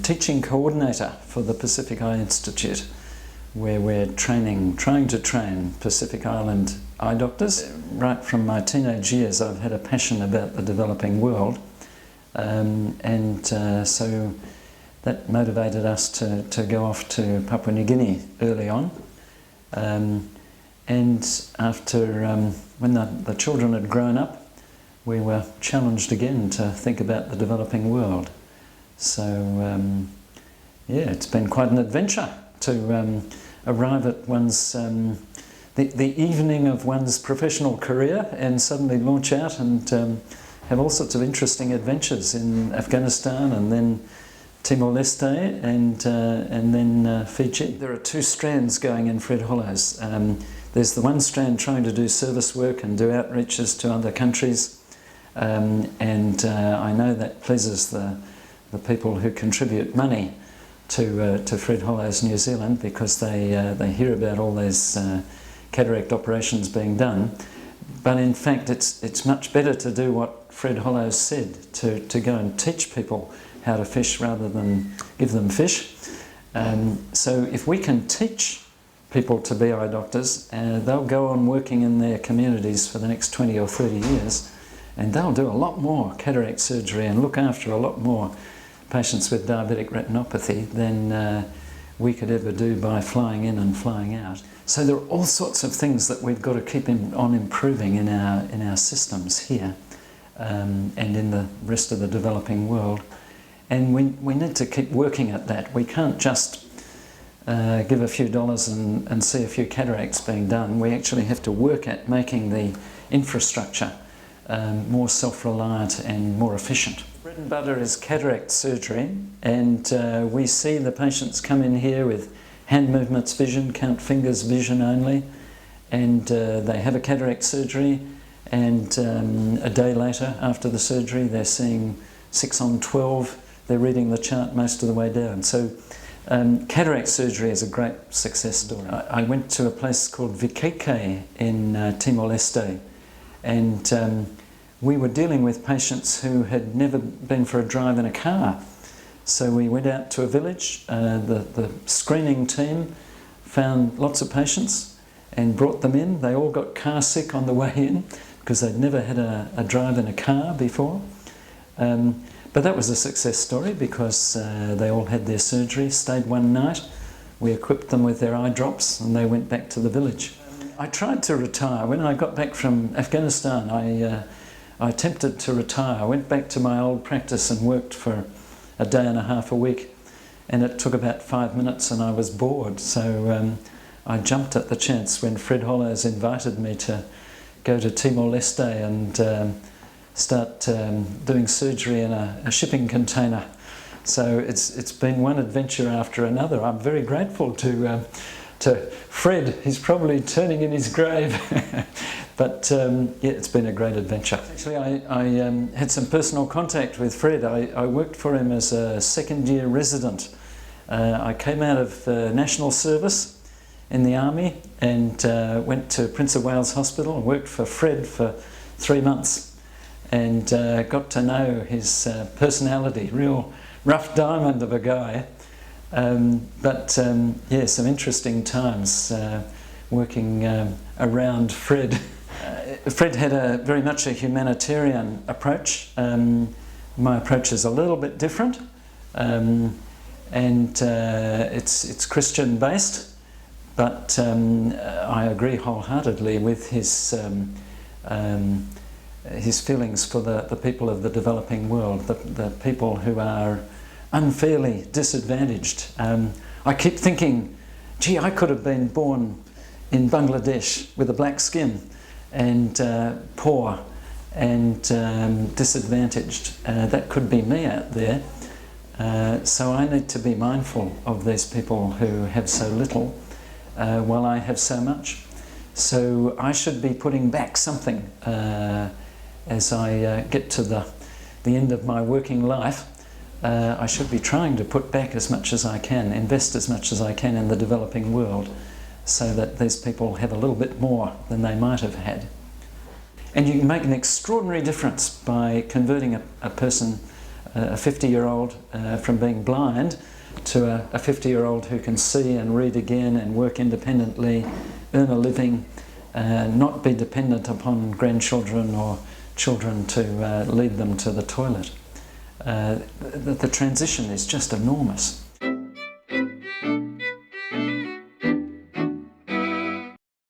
teaching coordinator for the Pacific Eye Institute, where we're trying to train Pacific Island eye doctors. Right from my teenage years, I've had a passion about the developing world, so that motivated us to go off to Papua New Guinea early on. And after, when the children had grown up, we were challenged again to think about the developing world. So, yeah, it's been quite an adventure to arrive at one's, the evening of one's professional career and suddenly launch out and have all sorts of interesting adventures in Afghanistan and then Timor-Leste and then Fiji. There are two strands going in Fred Hollows. There's the one strand trying to do service work and do outreaches to other countries, and I know that pleases the people who contribute money to Fred Hollows New Zealand, because they hear about all those cataract operations being done. But in fact, it's much better to do what Fred Hollows said, to go and teach people how to fish rather than give them fish. So if we can teach people to be eye doctors, they'll go on working in their communities for the next 20 or 30 years, and they'll do a lot more cataract surgery and look after a lot more patients with diabetic retinopathy than we could ever do by flying in and flying out. So there are all sorts of things that we've got to keep on improving in our systems here and in the rest of the developing world. And we need to keep working at that. We can't just give a few dollars and see a few cataracts being done. We actually have to work at making the infrastructure more self-reliant and more efficient. Bread and butter is cataract surgery, and we see the patients come in here with hand movements vision, count fingers vision only, and they have a cataract surgery, and a day later after the surgery they're seeing 6 on 12. They're reading the chart most of the way down. So cataract surgery is a great success story. I went to a place called Vikeke in Timor-Leste, and we were dealing with patients who had never been for a drive in a car. So we went out to a village. The screening team found lots of patients and brought them in. They all got car sick on the way in because they'd never had a drive in a car before. But that was a success story because they all had their surgery, stayed one night. We equipped them with their eye drops and they went back to the village. I tried to retire. When I got back from Afghanistan, I attempted to retire. I went back to my old practice and worked for a day and a half a week, and it took about 5 minutes and I was bored. So I jumped at the chance when Fred Hollows invited me to go to Timor-Leste and start doing surgery in a shipping container. So it's been one adventure after another. I'm very grateful to Fred. He's probably turning in his grave. But yeah, it's been a great adventure. Actually, I had some personal contact with Fred. I worked for him as a second-year resident. I came out of national service in the army and went to Prince of Wales Hospital and worked for Fred for 3 months, and got to know his personality, real rough diamond of a guy. Yeah, some interesting times working around Fred. Fred had very much a humanitarian approach. My approach is a little bit different, and it's Christian based, but I agree wholeheartedly with his feelings for the people of the developing world, the people who are unfairly disadvantaged. I keep thinking, gee, I could have been born in Bangladesh with a black skin and poor and disadvantaged. That could be me out there. So I need to be mindful of these people who have so little while I have so much. So I should be putting back something as I get to the end of my working life. I should be trying to put back as much as I can, invest as much as I can in the developing world, so that these people have a little bit more than they might have had. And you can make an extraordinary difference by converting a person a 50-year-old from being blind to a 50-year-old who can see and read again and work independently, earn a living, not be dependent upon grandchildren or children to lead them to the toilet. The transition is just enormous.